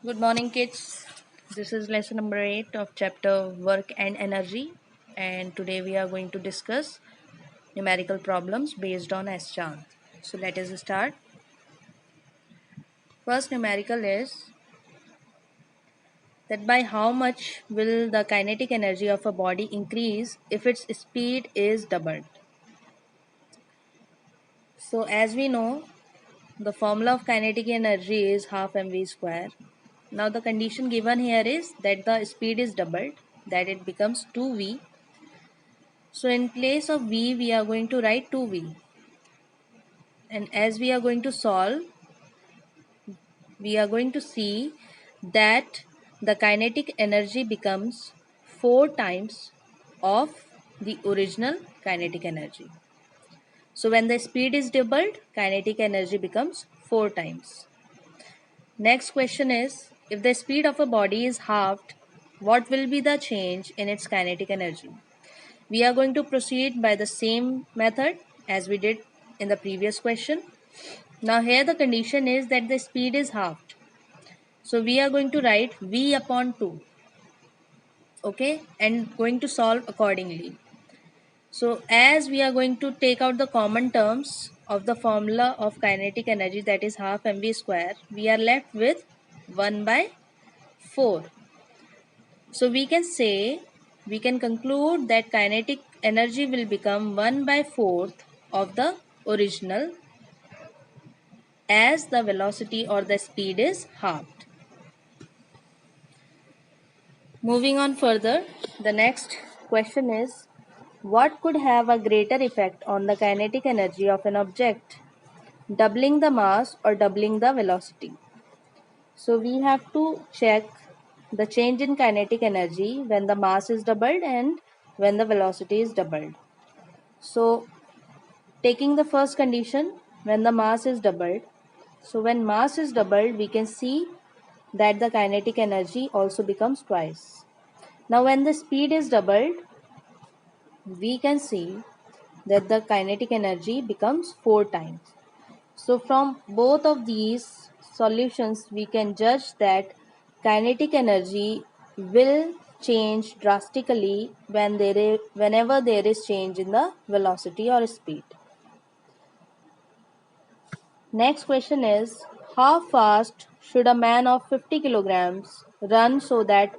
Good morning, kids. This is lesson number 8 of chapter Work and Energy, and today we are going to discuss numerical problems based on S-chart. So, let us start. First numerical is that by how much will the kinetic energy of a body increase if its speed is doubled? So, as we know, the formula of kinetic energy is half mv square. Now, the condition given here is that the speed is doubled, that it becomes 2v. So in place of v, we are going to write 2v. And as we are going to solve, we are going to see that the kinetic energy becomes 4 times of the original kinetic energy. So when the speed is doubled, kinetic energy becomes 4 times. Next question is, if the speed of a body is halved, what will be the change in its kinetic energy? We are going to proceed by the same method as we did in the previous question. Now here the condition is that the speed is halved. So we are going to write v upon 2. Okay, and going to solve accordingly. So as we are going to take out the common terms of the formula of kinetic energy, that is half mv square, we are left with 1 by 4. So we can conclude that kinetic energy will become 1 by 4th of the original as the velocity or the speed is halved. Moving on further, the next question is, what could have a greater effect on the kinetic energy of an object, doubling the mass or doubling the velocity? So we have to check the change in kinetic energy when the mass is doubled and when the velocity is doubled. So taking the first condition, when the mass is doubled, so when mass is doubled, we can see that the kinetic energy also becomes twice. Now when the speed is doubled, we can see that the kinetic energy becomes 4 times. So from both of these solutions, we can judge that kinetic energy will change drastically whenever there is change in the velocity or speed. Next question is, how fast should a man of 50 kilograms run so that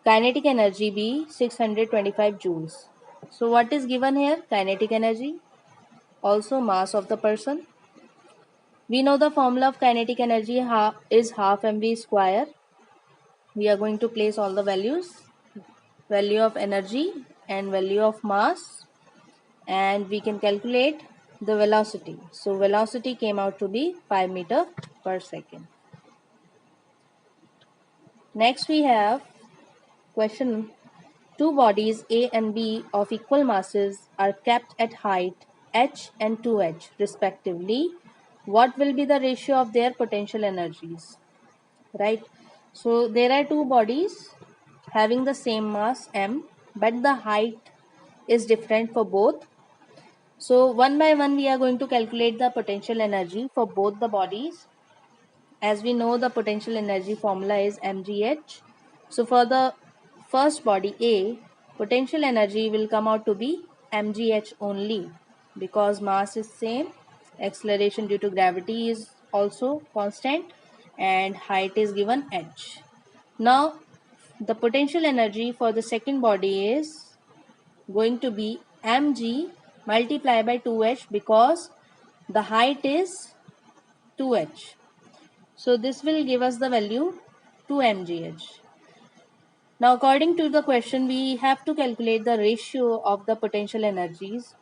kinetic energy be 625 joules? So what is given here? Kinetic energy, also mass of the person. We know the formula of kinetic energy is half mv square. We are going to place all the values, value of energy and value of mass, and we can calculate the velocity. So velocity came out to be 5 meter per second. Next we have question, two bodies A and B of equal masses are kept at height h and 2h respectively. What will be the ratio of their potential energies? Right? So there are two bodies having the same mass m, but the height is different for both. So one by one we are going to calculate the potential energy for both the bodies. As we know, the potential energy formula is mgh. So for the first body A, potential energy will come out to be mgh only because mass is same, acceleration due to gravity is also constant, and height is given h. Now the potential energy for the second body is going to be mg multiplied by 2h because the height is 2h. So this will give us the value 2 mgh. Now according to the question, we have to calculate the ratio of the potential energies.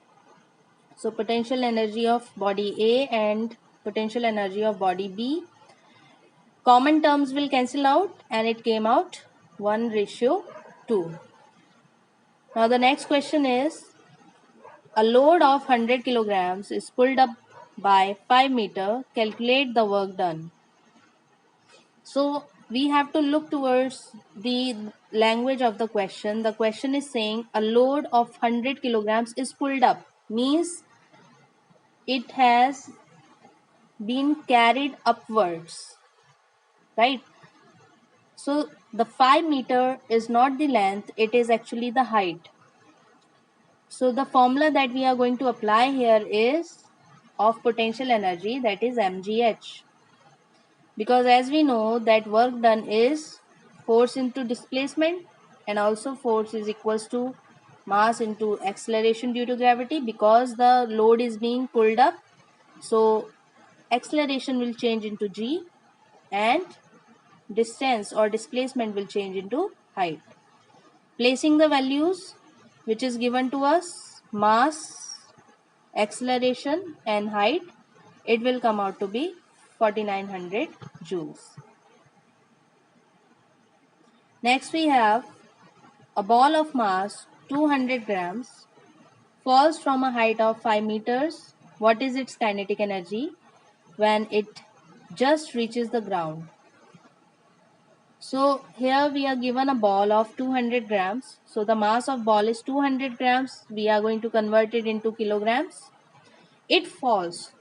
So potential energy of body A and potential energy of body B. Common terms will cancel out and it came out 1:2. Now the next question is, a load of 100 kilograms is pulled up by 5 meter. Calculate the work done. So we have to look towards the language of the question. The question is saying a load of 100 kilograms is pulled up, means it has been carried upwards, right? So the 5 meter is not the length, it is actually the height. So the formula that we are going to apply here is of potential energy, that is mgh. Because as we know that work done is force into displacement, and also force is equals to mass into acceleration due to gravity. Because the load is being pulled up, so acceleration will change into g, and distance or displacement will change into height. Placing the values which is given to us, mass, acceleration and height, it will come out to be 4900 joules. Next we have a ball of mass 200 grams falls from a height of 5 meters. What is its kinetic energy when it just reaches the ground? So here we are given a ball of 200 grams. So the mass of ball is 200 grams. We are going to convert it into kilograms. It falls.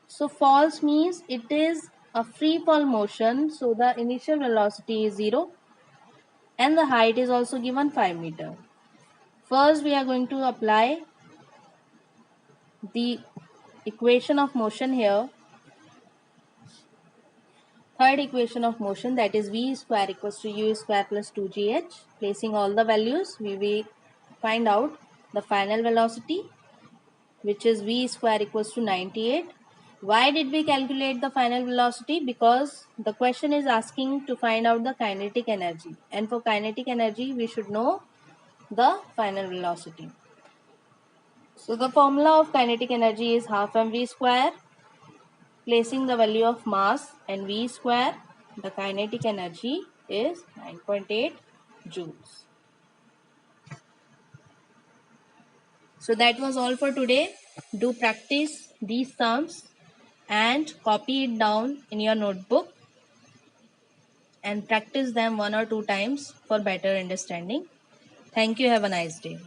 So falls means it is a free fall motion. So the initial velocity is 0 and the height is also given 5 meter. First we are going to apply the equation of motion here. Third equation of motion, that is v square equals to u square plus 2gh. Placing all the values, we will find out the final velocity, which is v square equals to 98. Why did we calculate the final velocity? Because the question is asking to find out the kinetic energy, and for kinetic energy we should know the final velocity. So the formula of kinetic energy is half mv square. Placing the value of mass and v square, the kinetic energy is 9.8 joules. So that was all for today. Do practice these sums and copy it down in your notebook and practice them 1 or 2 times for better understanding. Thank you. Have a nice day.